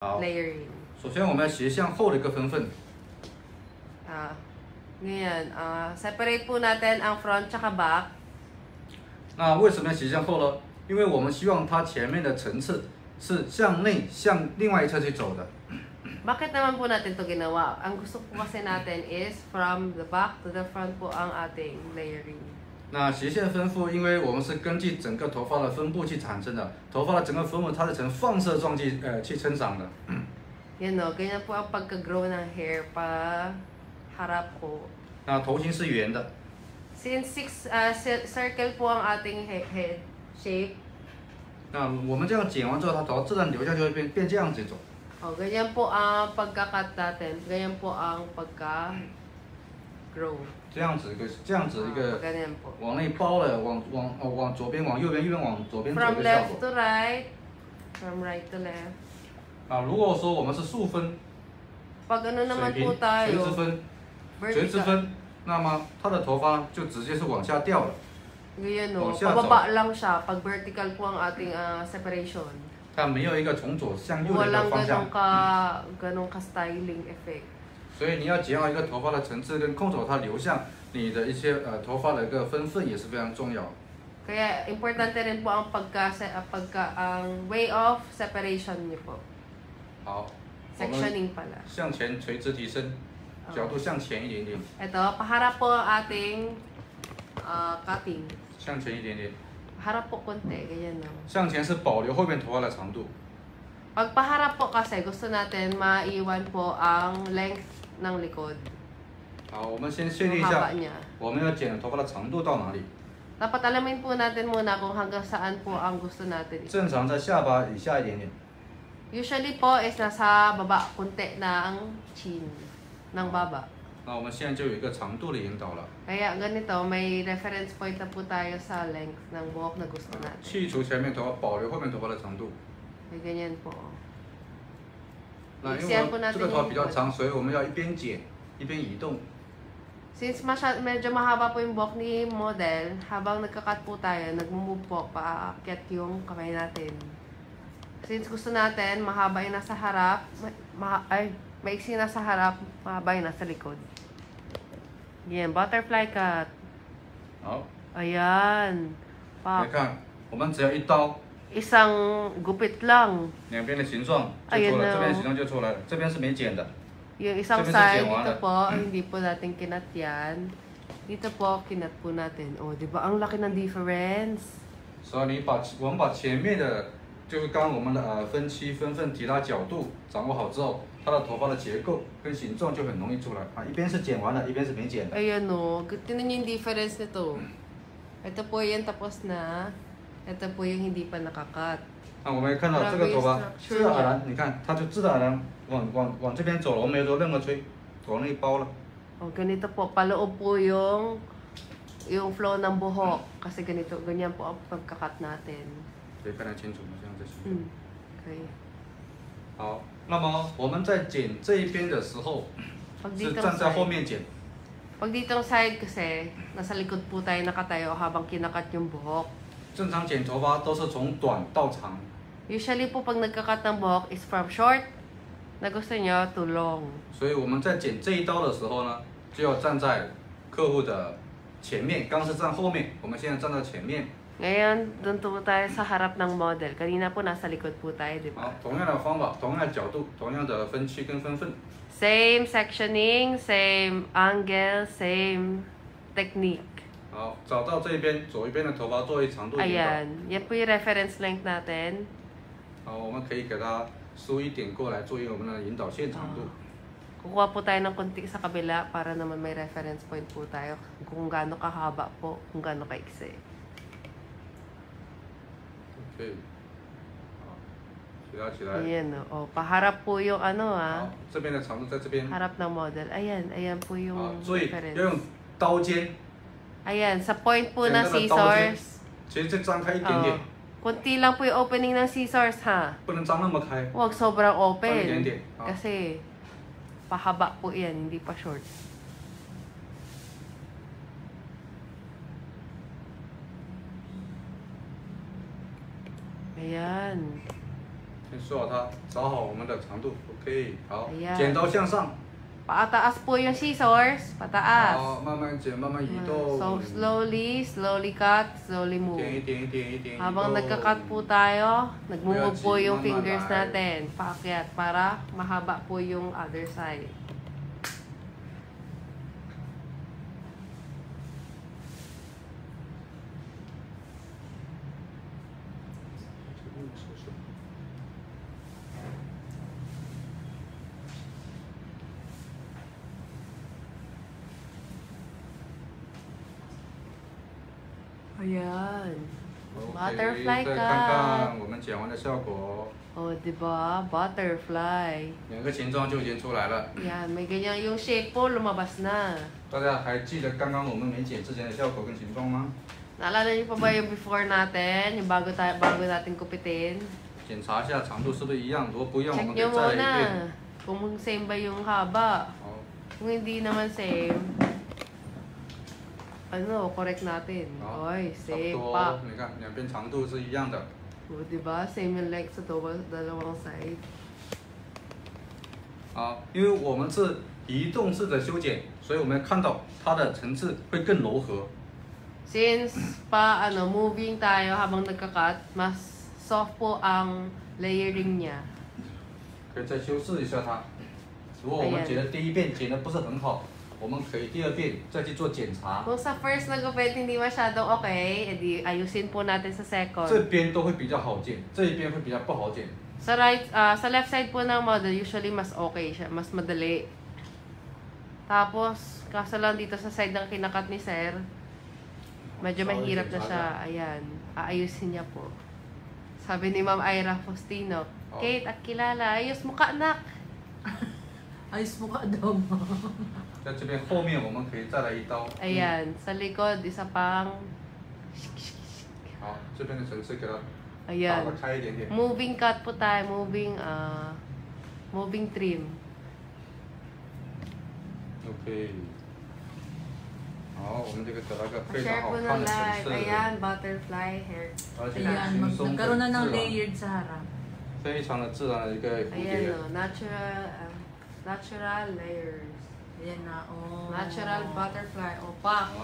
好， layering. 首先我们要斜向后的一个分份。 Ngayon, separate po natin ang front tsaka back. 那为什么要斜向后呢？因为我们希望它前面的层次是向内向另外一侧去走的。 Bakit naman po natin to ginawa? Ang gusto po kasi natin is from the back to the front po ang ating layering. 那斜线分布，因为我们是根据整个头发的分布去产生的，头发的整个分布它是呈放射状去生长的。Yan o, ganyan po ang pagka-grow ng hair pa harap po. 那头型是圆的。 Since circle po ang ating head shape. 那我们这样剪完之后，它头自然留下就会变这样子走。 Ganyan po ang pagka-cut natin. Ganyan po ang pagka-grow. 这样子一个 ganyan po. 往内包了，往左边往右边，右边往左边走 From 的效 left 果。 to right. From right to left. 如果说我们是竖分， Pag ano 水 naman 平 po 垂直 tayo, 分，垂直 vertical. 分，那么它的头发就直接是往下掉了。 Ganyan o, 往下走。 pababa lang siya. Pag vertical po ang ating separation. 它没有一个从左向右的一个 Walang 方向。 ganong ka-styling effect. 所以你要剪好一个头发的层次跟控手，它留下你的一些头发的一个分寸也是非常重要。 Kaya importante rin po ang ang way of separation niyo po. 好，我们 Sectioning pala. 向前垂直提升，角度向前一点点， Ito, paharap po ang ating cutting. 向前一点点。 Harap po konti, ganyan no. 向前是保留后面头发的长度。 Pag paharap po kasi gusto natin maiwan po ang length ng likod. 好，我们先确定一 Yung 下 haba niya. 我们要剪的头发的长度到哪里。 Dapat alamin po natin muna kung hanggang saan po ang gusto natin. 正常在下巴以下一点点。 Usually po is nasa baba konti na ang chin ng baba. 那我们现在就有一个长度的引导了。 Kaya ganito, may reference point na po tayo sa length ng buhok na gusto natin. 去除前面头发，保留后面头发的长度。 May ganyan po. 那因为 Iksiyan 我 po 们 natin 这个头发 yung 比较 likod. 长，所以我们要一边剪一边移动。 Since medyo mahaba po yung buhok ni model, habang nagka-cut po tayo, nagmumove po paakyat yung kamay natin. Since gusto natin, mahaba yung nasa harap, maiksi na sa harap, mahaba yung nasa likod. Yan, butterfly cut. 好， Ayan. 来看，我们只要一刀， Isang gupit lang. 两边的形状就 Ayan 出来， na. 这边的形状就出来了，这边是没剪的。 Yung isang Sabi side, sa Tijuana. dito po, hindi po natin kinat yan. Dito po, kinat po natin. O, di ba? Ang laki ng difference. 所以我们把前面的，就是刚刚我们的分期分份提拉角度掌握好之后，它的头发的结构跟形状就很容易出来啊。一边是剪完了，一边是没剪的。 Ayan o. Tingnan niyo yung difference nito. Ito po yung tapos na. Ito po yung hindi pa nakakat. 那我们看到这个头发自然而然，你看它就自然而然往这边走了，我没有做任何吹，往内包了。 O, ganito po. Paloob po yung flow ng buhok. Kasi ganyan po ang pagkakat natin. 可以看得清楚吗？这样子形状。 可以. 好，那么我们在剪这一边的时候， Pag 是 ditong 站在后 side, 面剪。 pag ditong side kasi, nasa likod po tayo nakatayo habang kinakat yung buhok. 正常剪头发都是从短到长， Usually po pag nagkakat ng buhok is from short na gusto nyo to long. 所以我们在剪这一刀的时候呢，就要站在客户的前面，刚是站后面，我们现在站在前面。 Ngayon, doon po tayo sa harap ng model. Kanina po nasa likod po tayo, di 好 ba?，同样的方法，同样的角度，同样的分区跟分份。 Same sectioning, same angle, same technique. 好，找到这一边左一边的头发作为长度引导。 Ayan. Yan po yung reference length natin. 好，我们可以给它梳一点过来，作为我们的引导线长度。 Kukuha po tayo ng konti sa kabila para naman may reference point po tayo kung gaano kahaba po, kung gaano kaiksi. OK，好，起来起来。 Ayan o. Paharap po yung ano 好，这边的长度在这边。 harap ng model. Ayan, ayan po 好 yung，所以 reference. 要用刀尖， Ayan, sa point po 剪 ng 那个刀尖 scissors. 其实就张开一点点， Kunti lang po yung opening ng scissors, ha? 不能张那么开。 Huwag sobrang 张一 open. 点点。好， Kasi, pahaba po yan, hindi pa short. Ayan. 先梳好它，找好我们的长度。OK， 好， Ayan. 剪刀向上。 Pataas po yung scissors. Pataas. 好，慢慢剪，慢慢移动。 So, slowly cut, slowly move. 一点一点一点移动。 Habang nagka-cut po tayo, nag-move po yung fingers natin. Paakyat para mahaba po yung other side. Ayan. Butterfly 再 cut. 看看我们剪完的效果。 Oh, diba? Butterfly. 两个形状就已经出来了。 Yan, may ganyan yung shape po, lumabas na. 大家还记得刚刚我们没剪之前的效果跟形状吗？ Naalala niyo pa ba yung before natin? Yung bago natin kupitin? 检查一下长度是不是一样，如果不一样，我 Check 们可 nyo 以再来一 muna 遍。 kung same ba yung haba. 好， Kung hindi naman same, ano, correct natin. 好， Oy, 差不 same 多 pa.。你看两边长度是一样的。 O, diba? Same yung length sa dalawang side. 好，因为我们是移动式的修剪，所以我们看到它的层次会更柔和。 Since moving tayo habang nagka-cut, mas soft po ang layering niya. 可以再修饰一下它。如果我们 Ayan. 剪的第一遍剪的不是很好，我们可以第二遍再去做检查。 Kung sa first na gupit hindi masyadong okay, edi ayusin po natin sa 这 second. 边都会比较好剪，这一边会比较不好剪。 Sa sa left side po ng model, usually mas okay siya, mas madali. Tapos, kaso lang dito sa side ng kinakat ni Sir, medyo mahirap na siya. Ayan, aayusin niya po. Sabi ni Ma'am Ira Faustino, Kate, at kilala, ayos mo ka, anak. Ayos mo ka daw mo. 在这边后面我们可以再来一刀。 Ayan, sa likod, isa pang... 好，这边的层次给它打 Ayan. 得开一点点。 Moving cut po tayo, moving trim. OK。好，我们这个得到一个非常 Share 好 po 看 ng 的层 live. 次， Ayan, butterfly hair. 而且 Ayan, 轻松 nagkaroon na 自 ng 然， layered sa harap. 非常的自然的一个蝴 Ayan 蝶。 o, natural layers. Ayan na, oh. Natural butterfly. O, pa. 好，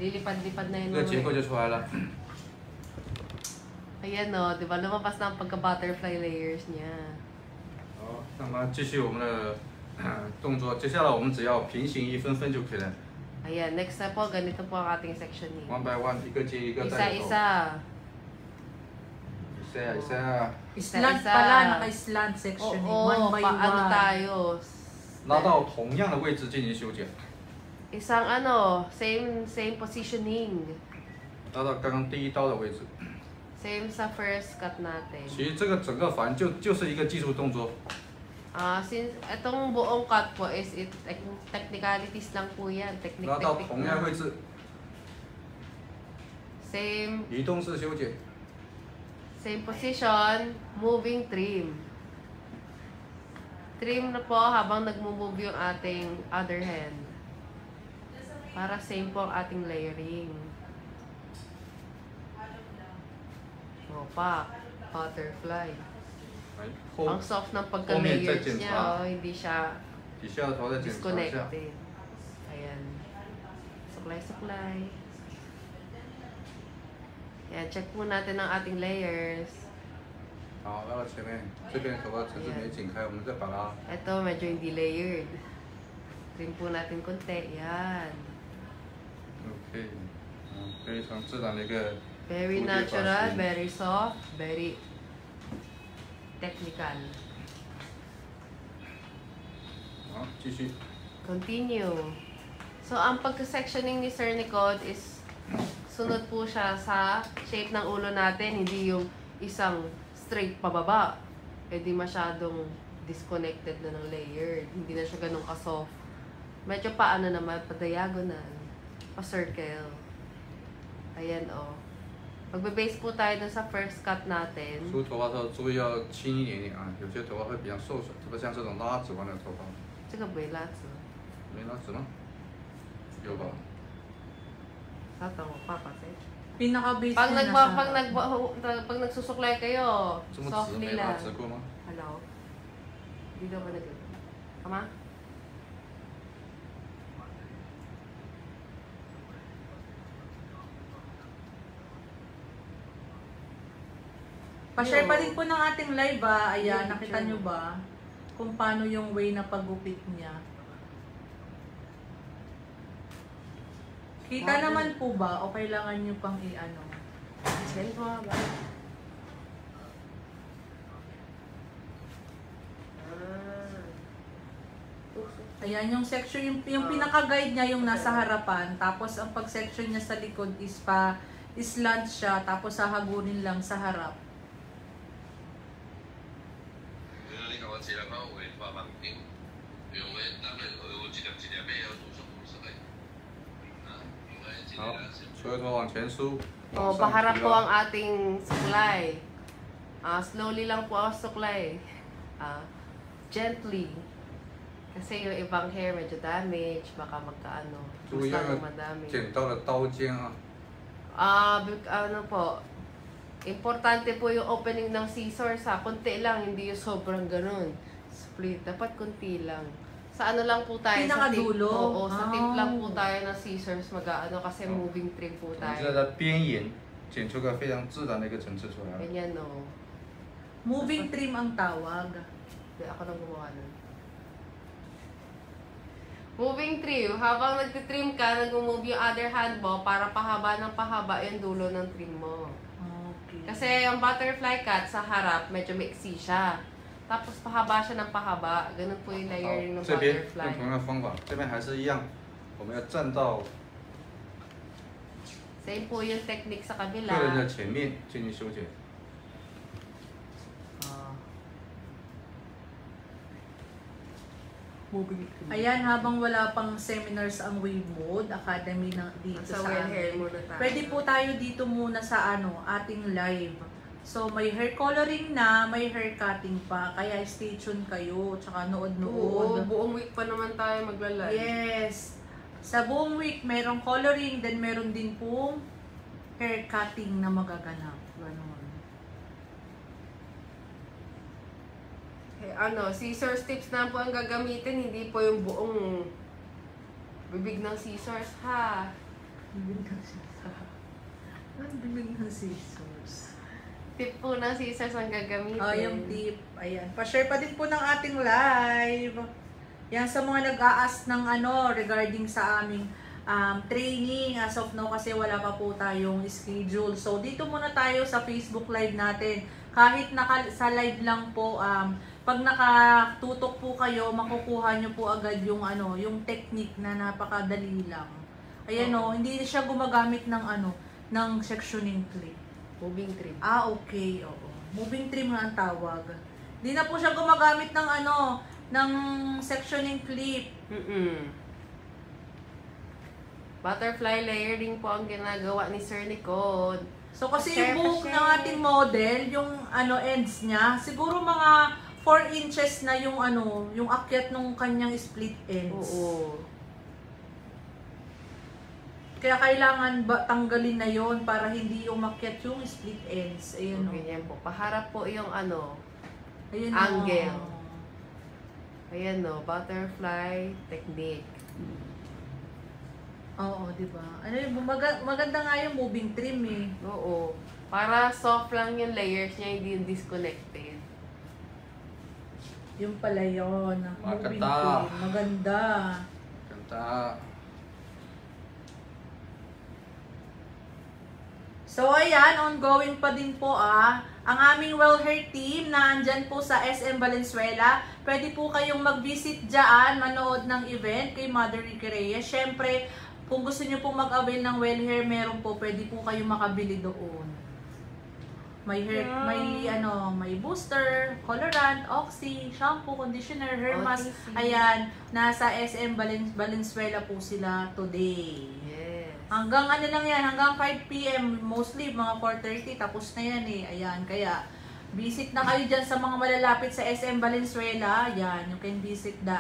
Lilipad-lipad na 这 yun. 个结构就出来了。 Ayan o, di ba lumabas na ang pagka-butterfly layers niya. 好，那么继续我们的动作，接下来我们只要平行一分分就可以了。 Ayan, next na po, ganito po ang ating sectioning. One by one，一个接一个带着走。 Isa-isa. Isa isa。 Slant Isa-isa. pala, naka-slant section. Oo, One by paano one. tayo? 拉到同样的位置进行修剪， Isang same positioning. 拉到刚刚第一刀的位置。 Same sa first cut natin. 其实这个整个反正就是一个技术动作。 Since itong buong cut po is technicalities lang po yan. 拉到 Technique 同样位置， Same 移动式修剪。 same position, moving trim. Trim na po habang nagmo-move yung ating other hand. Para same po ang ating layering. Pa, butterfly. 来 Ang 后 soft ng 后面再 pagka-layers 检 niya, 查， hindi siya 底下的头再检查一下。 disconnected. Ayan. Suklay-suklay. Ayan, check po natin ang ating layers. 好，拉到前面，这边头发层次没剪开，我们再把它。 Ito, medyo hindi layered. Trim po natin konti. Yan. OK，非常自然的一个 Very 蝴蝶发 natural, 型。 very soft, very technical. 好，继续。 Continue. So, ang pagka-sectioning ni Sir Nicod is sunod po siya sa shape ng ulo natin, hindi yung isang straight pababa. Eh di masyadong disconnected na ng layer. Hindi na siya ganun ka-soft. Medyo paano naman, pa-diagonal, pa-circle. Ayan o. Magbe-base po tayo dun sa first cut natin. 梳头发的时候注意要轻一点点啊，有些头发会比较受损，特别像这种拉直弯的头发。这个不会拉直。没拉直吗？有吧？Tatang mo pa kasi. Pinaka-base Pag niya pag nagsusuklay kayo, 这么直 softly 没把它 lang. 折过吗？ Hello? Hindi daw ba nag... Kama? Pa-share pa din po ng ating live ba? Yung Ayan, nakita picture. nyo ba? Kung paano yung way na paggupit niya. Kita naman po ba o kailangan nyo pang i-ano? Send mo ba? Ayan, yung section, yung pinaka-guide niya yung nasa harapan. Tapos ang pag-section niya sa likod is slant siya. Tapos hahagunin lang sa harap. 你甲我一粒口有8万斤，用个大概有一粒尾要做什么事个？啊，用个一粒好啦是。，所以说往前梳， O, 往上 paharap 提 po 拉 ang ating suklay. Slowly lang po ang suklay. Gently. Kasi yung ibang hair medyo damage, baka magkaano. 注意 Basta 那 nung 个 madami. 剪刀的刀尖啊， Ano po, importante po yung opening ng scissors ha. Kunti lang, hindi yung sobrang ganun. Split. Dapat kunti lang. Sa ano lang po tayo? Pinakadulo? Sa tip, oo, sa tip lang po Oh. tayo ng scissors mag-ano kasi Oh. moving trim po 我们 tayo. 就在它边沿剪出个非常自然的一个层次出来。 Ganyan no. Moving trim ang tawag. Hindi ako nang gumawa nun. Moving trim. Habang nagtitrim ka, nag-move yung other hand mo para pahaba ng pahaba yung dulo ng trim mo. Okay. Kasi yung butterfly cut sa harap, medyo maiksi siya. Tapos pahaba siya ng pahaba. Ganun po yung 好 layering ng，这边 butterfly. 用同样的方法，这边还是一样，我们要站到 Same po yung technique sa 客人 kabila. 的前面进行修剪。 Moving trim. Ayan, habang wala pang seminars ang Wave Mode Academy na dito Sa sa well hair amin, muna tayo. pwede po tayo dito muna sa ating live. So, may hair coloring na, may hair cutting pa. Kaya stay tuned kayo, tsaka Oo, nood-nood. buong week pa naman tayo magla-live. Yes. Sa buong week, merong coloring, then meron din pong hair cutting na magaganap. Ganon. Scissors tips na po ang gagamitin, hindi po yung buong bibig ng scissors, ha? Bibig ng scissors. Ang bibig ng scissors. Tip po ng scissors ang gagamitin. Oh, yung tip. Ayan. Pa-share pa din po ng ating live. Yan sa mga nag-a-ask ng regarding sa aming training. As of now kasi wala pa po tayong schedule. So, dito muna tayo sa Facebook Live natin. Kahit sa live lang po, pag nakatutok po kayo, makukuha nyo po agad yung yung technique na napakadali lang. Ayan hindi siya gumagamit ng ng sectioning clip. Moving trim. Okay, oo. Moving trim nga ang tawag. Di na po siya gumagamit ng ng sectioning clip. Butterfly layering po ang ginagawa ni Sir Nicod. So kasi Pa-share, yung buhok pa-share. ng ating model, yung ends niya, siguro mga 4 inches na yung yung akyat ng kanyang split ends. Oo. Kaya kailangan tanggalin na yon para hindi umakyat yung split ends. Ayun o. Ganyan po. Paharap po yung Ayun Angle. o. ayan butterfly technique. Oo, di ba? Maganda nga yung moving trim eh. Oo. Para soft lang yung layers niya, hindi yung disconnected. Yung pala yun. Moving Maganda. trim. Maganda. Ganda. So, ayan, ongoing pa din po ang aming Well Hair team na andyan po sa SM Valenzuela. Pwede po kayong mag-visit dyan, manood ng event kay Mother Ricky Reyes. Siyempre, kung gusto nyo pong mag-avail ng Well Hair, meron po, pwede po kayong makabili doon. May hair, may booster, colorant, oxy, shampoo, conditioner, hair mask. OTC. Ayan, nasa SM Valenzuela po sila today. Yes. Hanggang lang yan, hanggang 5 PM, mostly mga 4:30, tapos na yan eh. Ayan, kaya visit na kayo dyan sa mga malalapit sa SM Valenzuela. Ayan, you can visit the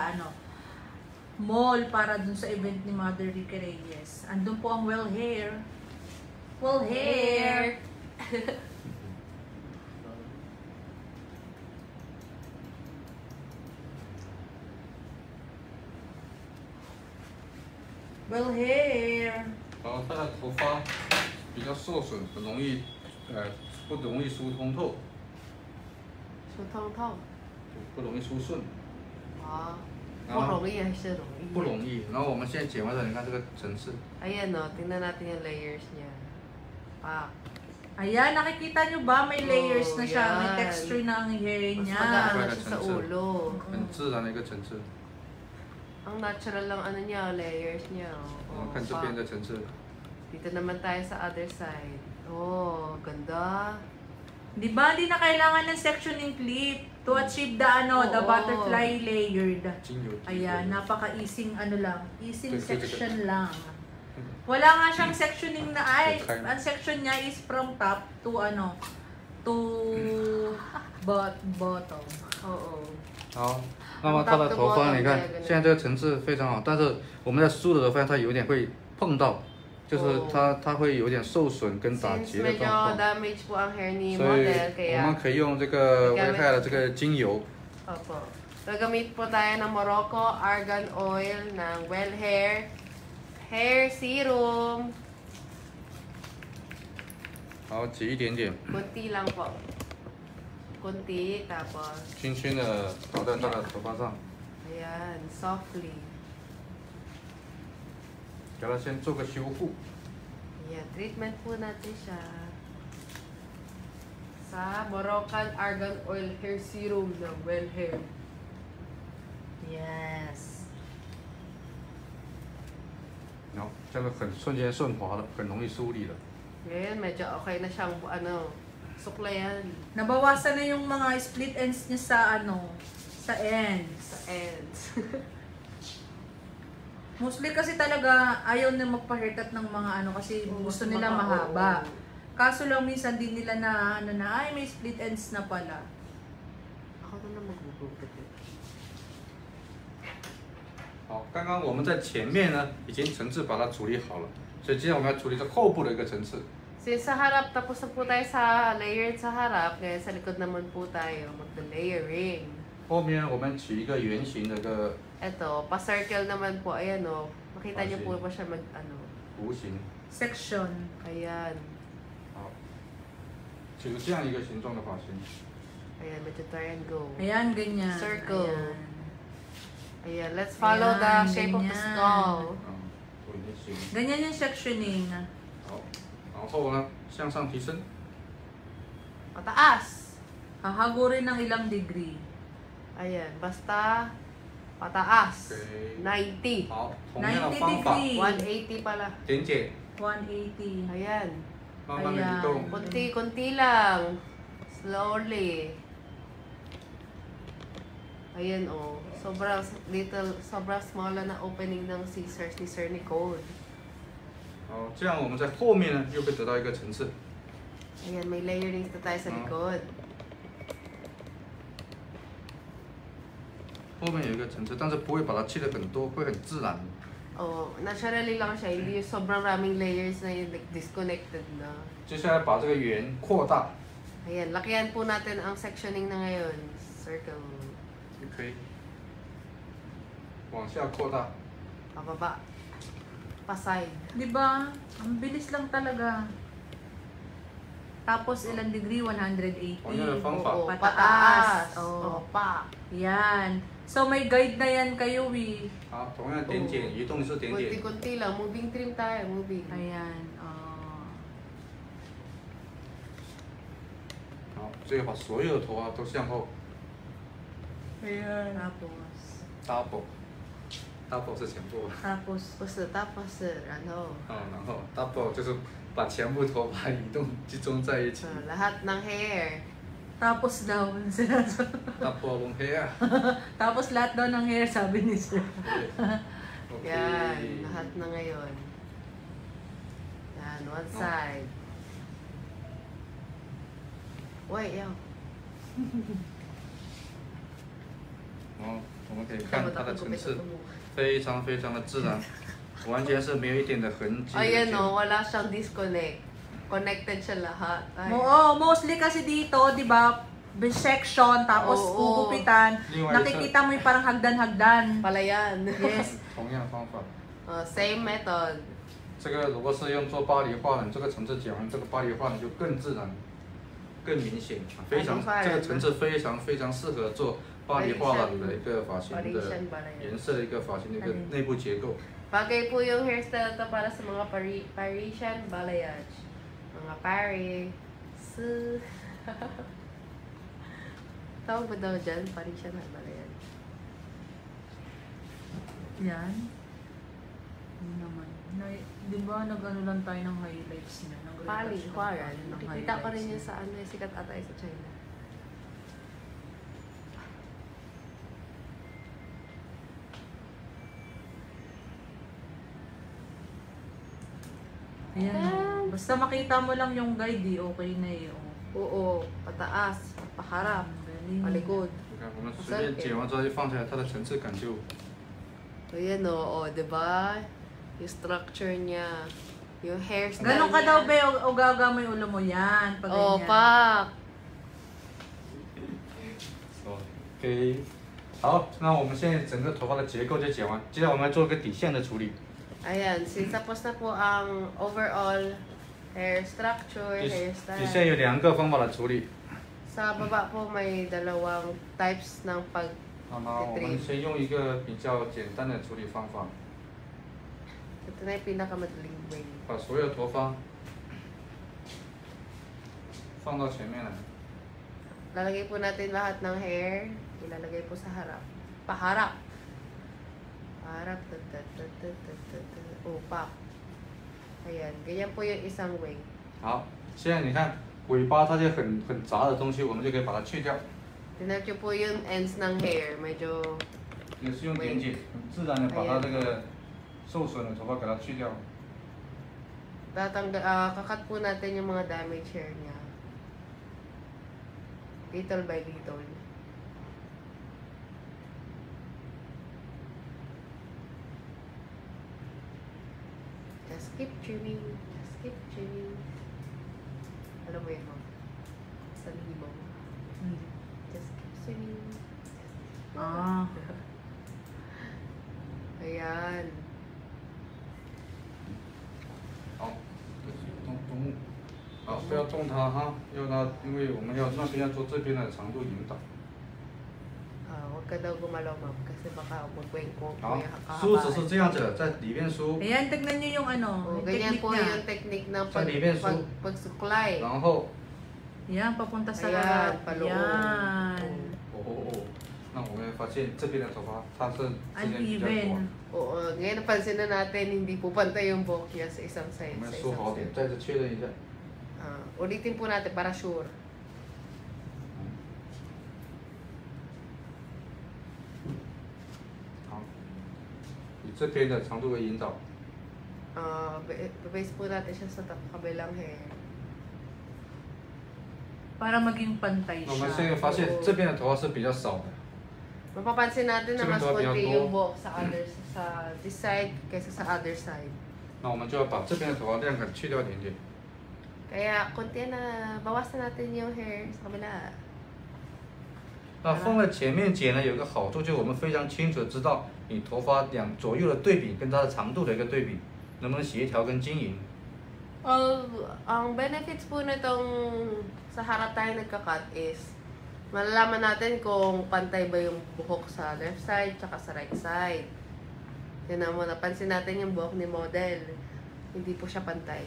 mall para dun sa event ni Mother Ricky Reyes. Andun po ang Well Hair. Well, hair. Well, hair. 然后它的头发比较受损，很容易不容易疏通透， Su thông thông. 不容易疏顺， Ah. 然后 Purong iya siya, no? 不容易。然后我们现在剪完了，你看这个层次， Ayan, no. Tingnan natin yung layers niya. Pa. Ayan, nakikita nyo ba? May layers na siya. May yan. texture na ang hair Mas niya. magaan na Para siya sa sa- ulo. 很自然的一个层次。 Ang natural lang ano niya, layers niya. 我 Oh, 们看这 pa. 边的层次， Dito naman tayo sa other side. Oh, ganda. Di ba? Di na kailangan ng sectioning clip to achieve the the Oo. butterfly layered. 精油。 Ayan, napaka-easing lang. Easing Ito, ito, ito. section lang. Wala nga siyang sectioning na ay. Okay. Ang section niya is from top to to bottom. Oo. 好，那么它的头发，你看现在这个层次非常好，但是我们在梳的时候发现它有点会碰到，就是它会有点受损跟打 Since 结的 medyo 状况， damage po ang hair ni 所以 model, 我 kaya 们可以用这个危害的这个精油， Opo. Gagamit po tayo ng Morocco Argan Oil ng Well Hair Serum. 好挤一点点， Kunti lang po. Kunti, tapos, 轻轻的倒在它的头发上， ayan, softly. 给它先做个修护。 Ayan, treatment po natin siya. Sa Moroccan Argan Oil Hair Serum ng Well Hair. Yes. 然后这样很瞬间顺滑的，很容易梳理的。 Ngayon, medyo okay na siyang, suklayan Nabawasan na yung mga split ends niya sa sa ends. sa ends. Mostly kasi talaga ayaw na magpa-haircut ng mga kasi gusto nila mahaba. Kaso lang minsan din nila na ay may split ends na pala. Ako na mag-gugupit. 好，刚刚我们在前面呢已经层次把它处理好了，所以接下来我们要处理这后部的一个层次。 Since sa harap, tapos na po tayo sa layered sa harap, kaya sa likod naman po tayo magda-layering. 后面我们取一个圆形的一个 Ito, pa-circle naman po, ayan o. Makita niyo po pa siya弧形， Section. Ayan. 好，取这样一个形状的发型。 Ayan, medyo triangle. Ayan, ganyan. Circle. Ayan. Ayan, let's follow the Ayan, shape of the ganyan. skull. 做一点形。 Ganyan yung sectioning. 好，然后呢向上提升， Pataas. Hahagurin ng ilang degree. Ayan, basta pataas. Okay. 90. 好，同样的方 90法， 180 pala. 点点， 180. Ayan. 慢慢的移 Ayan. 动。 Kunti-kunti lang. Slowly. Ayan o. Sobrang small na opening ng scissors ni Sir Nicole. 好，这样我们在后面呢又会得到一个层次。 Ayan, may layerings na tayo sa likod. 后面有一个层次，但是不会把它切得很多，会很自然。 Oh, naturally lang siya. Hindi yung sobrang raming layers na yung disconnected na. 接下来把这个圆扩大， Ayan, lakihan po natin ang sectioning na ngayon. Circle. 就可以往下扩大。 Pababa. Pa-side. Di ba? Ang bilis lang talaga. Tapos ilang degree? 180. 同样的方法， Oo, Pataas. pataas. Oo. Oh, pa. Yan. So may guide na yan kayo,好，同样点点，移动是点点。 Kunti-kunti lang. Moving trim tayo. Moving. Ayan. 好，最后把所有的头发都向后 Ayan. Tapos. double，double 是前部， Tapos. Tapos, ano, 然后 double 就是把全部头发移动集中在一起。 lahat ng hair. Tapos daw. double long hair。 Tapos lahat daw ng hair, sabi ni Sir. OK。 Yan, lahat na ngayon. Yan, one side. Uy, yaw. 我们可以看它的层次，非常非常的自然，完全是没有一点的痕迹。 Ayan o, wala siyang disconnect. connected siya lahat. Ay. Oo, mostly kasi dito, di ba, section, tapos Oo. gugupitan.另外一侧 Nakikita mo yung parang hagdan-hagdan. Palayan. Yes. 同样方法。 Same method. 这个如果是用做巴黎画呢，这个层次剪完，这个巴黎画呢就更自然、更明显，非常这个层次非常非常适合做巴黎画廊的一个发型的 Parisian Balayan. 颜色的一个发型的一个内部结构。 Bagay po yung hairstyle to para sa mga Parisian balayage. Mga Paris. Tawag ba daw dyan? Parisian balayage. Yan. Ano naman. Di ba nag-ano lang tayo ng highlights niya? Pali, Huaran. Ng Nakikita ko rin highlights yun niya. sa ano, sikat ata sa China. Ayan. Basta makita mo lang yung guide, okay na eh. Oh. Oo, pataas, paharap, Ang galing. palikod. 你看，我们随便剪完之后就放下来，它的层次感就 Ayan o, diba? Yung structure niya, yung hairstyle Ganon ka niya. daw, be, o gaga mo yung ulo mo yan. Pag Oh, ganyan. pak! OK。好，那我们现在整个头发的结构就剪完，接下来我们来做一个底线的处理。 Ayan, since tapos na po ang overall hair structure, 底 hairstyle. 线有2个方法来处理。 Sa baba po may dalawang types ng pag 那么我们先用一个比较简单的处理方法， ito na yung pinakamadaling way. 把所有头发放到前面来。 Lalagay po natin lahat ng hair, ilalagay po sa harap. Paharap. Paharap. Upak. Ayan, ganyan po yung isang way. 好，现在你看尾巴它就很杂的东西，我们就可以把它去掉。 Tinan nyo po yung ends ng hair, medyo 也是用点剪，很自然的把它这个受损的头发给它去掉。 kakat po natin yung mga damage hair niya. Little by little. Just keep trimming. Just keep trimming. Alam mo yun, mo? Sa libo. Hmm. Just keep trimming. Ah. Ayan. 好，动物，好，不要动它哈，要它，因为我们要那边要做这边的长度引导。 Huwag ka daw gumalaw, ma'am, kasi baka magkwengko. 好，梳子是这样子的，在里面梳， Ayan, tignan nyo yung ano, Oh, yung ganyan technique po niya. yung technique ng Sa libin, so- pagsuklay. 然后， Yan, papunta sa Ayan, harap. paloob. Yan. 那我们会发现这边的头发它是之间比较 Uneven. 短， Oo, ngayon napansin na natin, hindi po pantay yung buhok niya sa isang 我 side. 们 Sa 梳 isang 好点， side. 再次确认一下。 Ulitin po natin para sure. 好，以这边的长度为引导， Base po natin siya sa kabilang hair. Para maging pantay 那我们 siya. 现在发现这边的头发是比较少的， Mapapansin natin na mas Siguro konti biyang yung to. buhok sa this side kaysa sa other side. 那我们就要把这边的头发量感去掉一点点。 Kaya konti na, bawasan natin yung hair sa kabila. 那放在前面剪呢，有个好处就是我们非常清楚的知道你头发左右的对比跟它的长度的一个对比，能不能协调跟经营。 Ang benefits po nitong sa harap tayo nagka-cut is malalaman natin kung pantay ba yung buhok sa left side tsaka sa right side. Yun na mo, napansin natin yung buhok ni model. Hindi po siya pantay.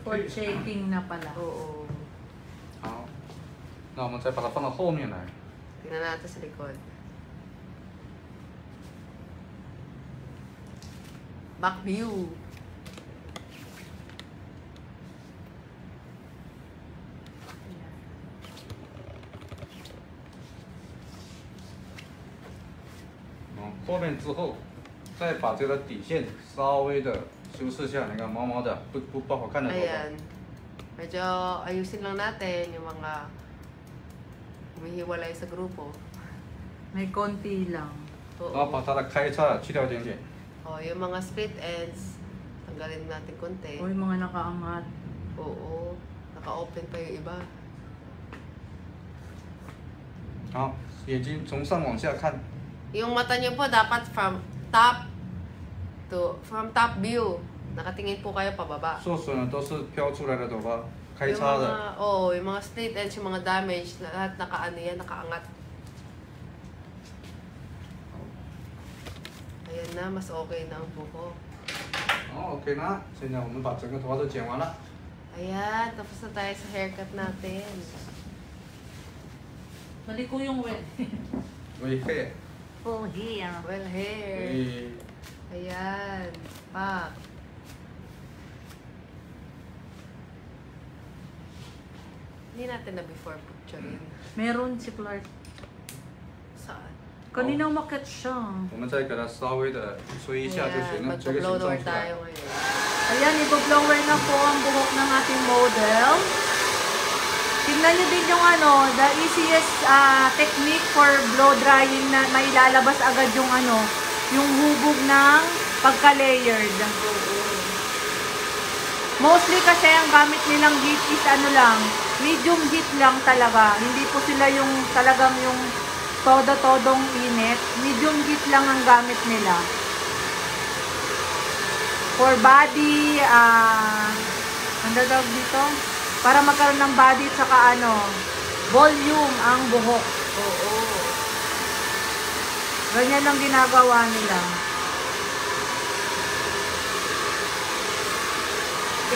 For checking na pala. Oo. 好，那我们再把它放到后面来。 Tingnan natin sa likod. Back view. Ayan. 后面之后，再把这个底线稍微的修饰下，你看毛毛的，不好看的头发。 Ayan. Medyo ayusin lang natin yung mga humihiwalay sa grupo. May konti lang. 然后把它的开叉去掉一点点。 O, yung mga split ends, tanggalin natin konti. O yung mga nakaangat. Oo. Naka-open pa yung iba. 好，眼睛从上往下看， Yung mata niyo po dapat from top view. Nakatingin po kayo pababa. 受损了都是飘出来的头发，开 Yung 叉的。 yung mga split ends, yung mga damage, lahat nakaano yan, nakaangat. Ayan na, mas okay na ang buko. 好 ，OK 啦，现在我们把整个头发都剪完了。 Ayan, tapos na tayo sa haircut natin. Mali ko yung well. Wait hair， Oh, here. Well, hair. 喂， Ayan, pa. Hindi natin na before picture yun. Meron si Clark. Saan? Kanina umakyat siya. 我们再给它稍微的吹一下就行了，这个形 Mag-blower 状出 tayo 来。 ngayon. Ayan, i-blower na po ang buhok ng ating model. Tingnan nyo din yung the easiest technique for blow drying na mailalabas agad yung yung hubog ng pagka-layered. Mostly kasi ang gamit nilang heat is medium heat lang talaga. Hindi po sila yung talagang yung todo-todong init. Medium heat lang ang gamit nila. For body, ano tawag dito? Para magkaroon ng body at saka volume ang buhok. Oo. Ganyan lang ginagawa nila.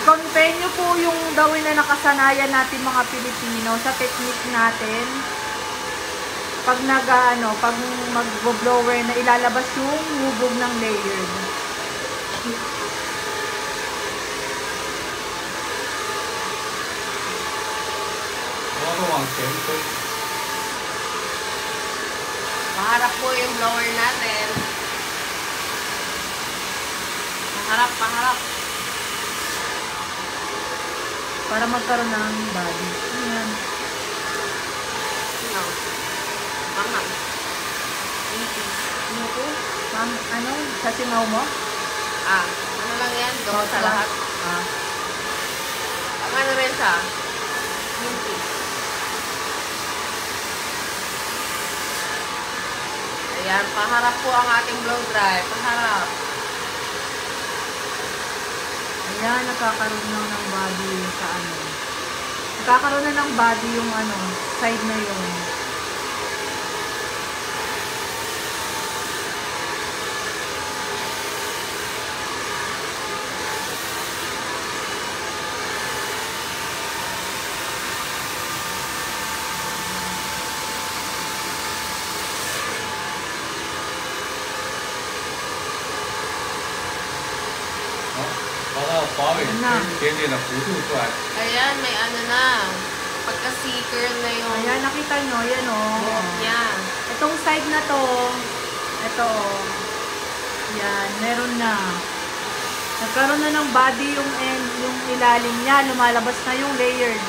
I-compare nyo po yung gawin na nakasanayan natin mga Pilipino sa technique natin. Pag pag mag-blower na ilalabas yung hubog ng layered.头发往前推， Paharap po yung blower natin. Paharap, paharap. Para magkaroon ng body. Ayan. No. Mama. Ano po? Sa singaw mo? Ano lang yan? Gawa sa lahat. Ang ano rin siya? Minty. Ayan, paharap po ang ating blow dry. Paharap. Ayan, nakakaroon na ng body sa Nakakaroon na ng body yung side na yun.的弧度出来。 Ayan, may ano na. Pagka-seeker na yung Ayan, nakita nyo, yan buhok niya. Itong side na to, ito yan, meron na. Nagkaroon na ng body yung end, yung ilalim niya, lumalabas na yung layered.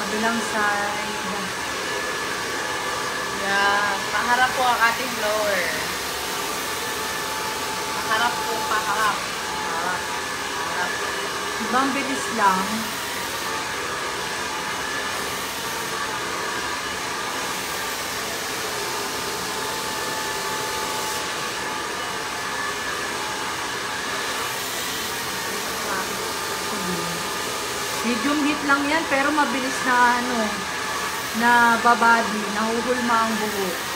Kabilang side. Yeah, paharap po ang ating blower. Paharap po, paharap. Paharap. Paharap. Ibang bilis lang. Medium heat lang yan, pero mabilis na na babadi, nahuhulma ang buhok.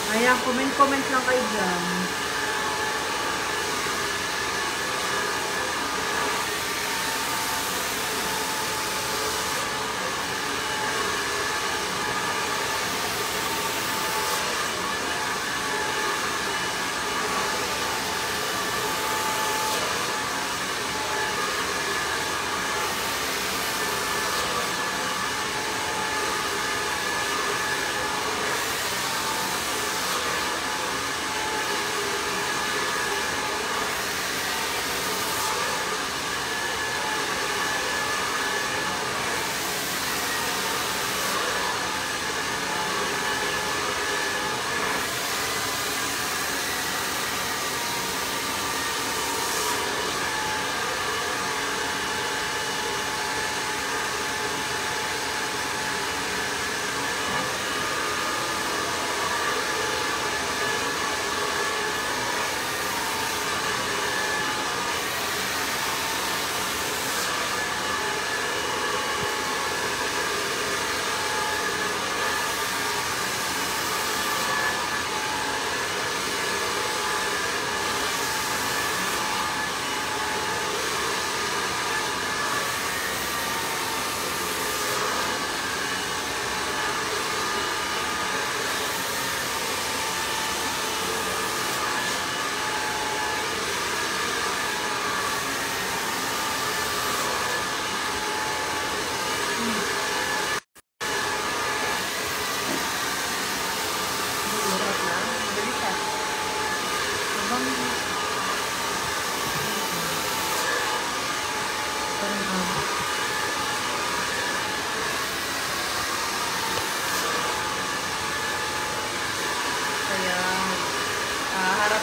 Ayan, comment lang kayo dyan.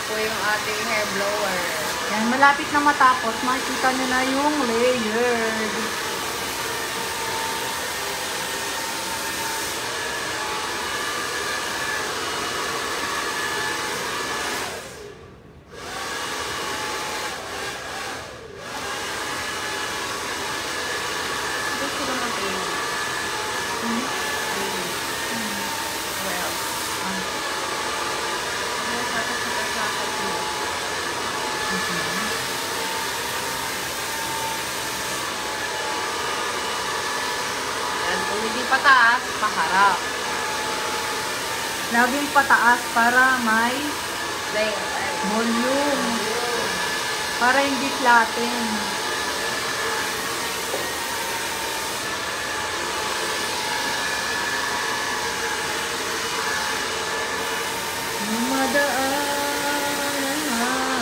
po yung ating hair blower. Yan, malapit na matapos. Makikita nyo na yung layered. Gusto naman kayo. Well, and kung hindi pataas, paharap. Laging pataas para may Layer. volume. Para hindi flatten. Dumadaan ang hangin.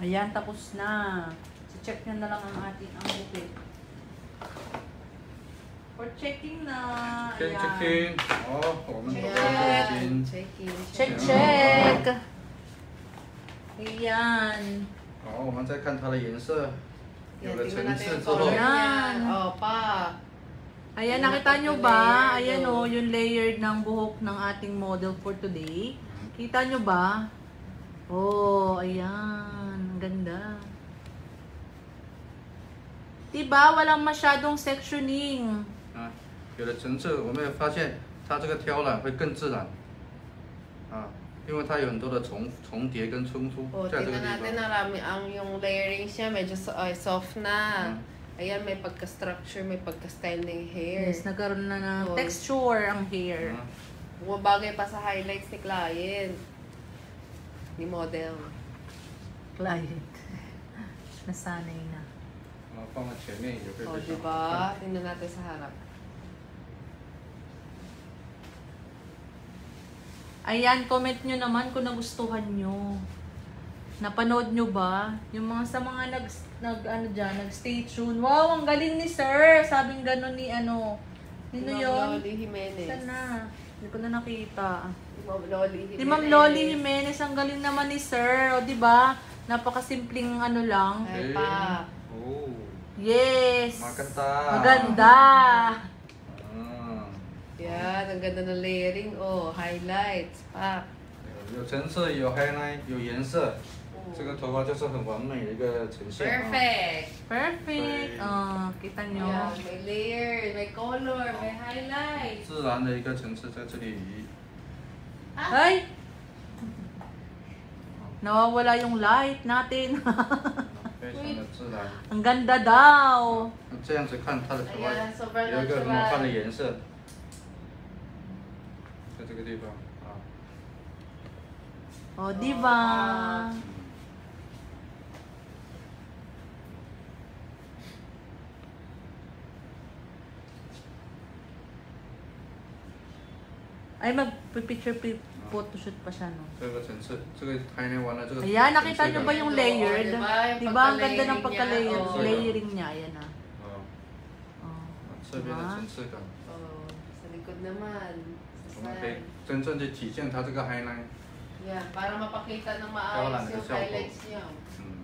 Ayan, tapos na. Check nyo na lang ang ating ang bukit. For checking na. Check, Ayan. checking. Oh, 我们 Ayan. 已经 Checking. Check, check. Ayan. 好，我们再看它的颜色，有 Yan, 了 tingnan 层 natin 次 yung 之后 color， Ayan. niyan. Oh, pa. Ayan, Ayan, nakita nyo yung ba? layered, Ayan oh. o, yung layered ng buhok ng ating model for today. Kita nyo ba? Oh, ayan. Ang ganda. Diba? Walang masyadong sectioning. 啊，有了层次，我们也发现它这个挑染会更自然，啊，因为它有很多的重叠跟冲突 Oh, 在这个 tingnan 地 natin 方。 narami ang yung layering siya medyo soft na. Mm. Ayan, may pagka-structure, may pagka-style ng hair. Yes, nagkaroon na ng Oh. texture ang hair. 啊， Bumabagay pa sa highlights ni client. Ni model. Client. Nasanay na. 啊，放在前面也会 O, 非 di 常好 ba? 看。 Tingnan natin sa harap. Ayan, comment nyo naman kung nagustuhan nyo. Napanood nyo ba? Yung mga sa mga nag-stay tuned. Wow, ang galing ni sir. Sabing gano'n ni ano. Nino Ma'am yun? Loli Jimenez. Sana. Hindi ko na nakita. Ma'am Loli Jimenez. Si Ma'am Loli Jimenez, ang galing naman ni sir. O, di ba? Napakasimpleng ano lang. Ay, pa. Oh， Yes. maganda. Maganda. 嗯， Yan, ang ganda ng layering. Oh, highlights. Pa. 有层次，有 highlight，有颜色，这个头发就是很完美的一个呈现。 Perfect. Perfect. Kita nyo. Yan, may layer, may color, may highlights. 自然的一个层次在这里。 Ay! Nawawala yung light natin. 非常的自然。 Ang ganda daw. 这样子看它的头发 Ayan, sobrang 有一个很好看的 natural. 颜色，在这个地方啊。 O, di ba? Ay, mag-picture photoshoot pa siya, no? 这个层次，这个还能完了这个。 Ayan, nakita nyo ba yung layered? Oo, diba? Yung Diba? Ang ganda ng pagka-layering niya, oo. layering niya. Ayan na. 啊， Oh. 这边的层次感， Oh, sa likod naman. 我 Sa 们可以 side. 真正的体现它这个 highlight。 Yan, para mapakita ng Wala maayos na yung siya, highlights niya. 嗯。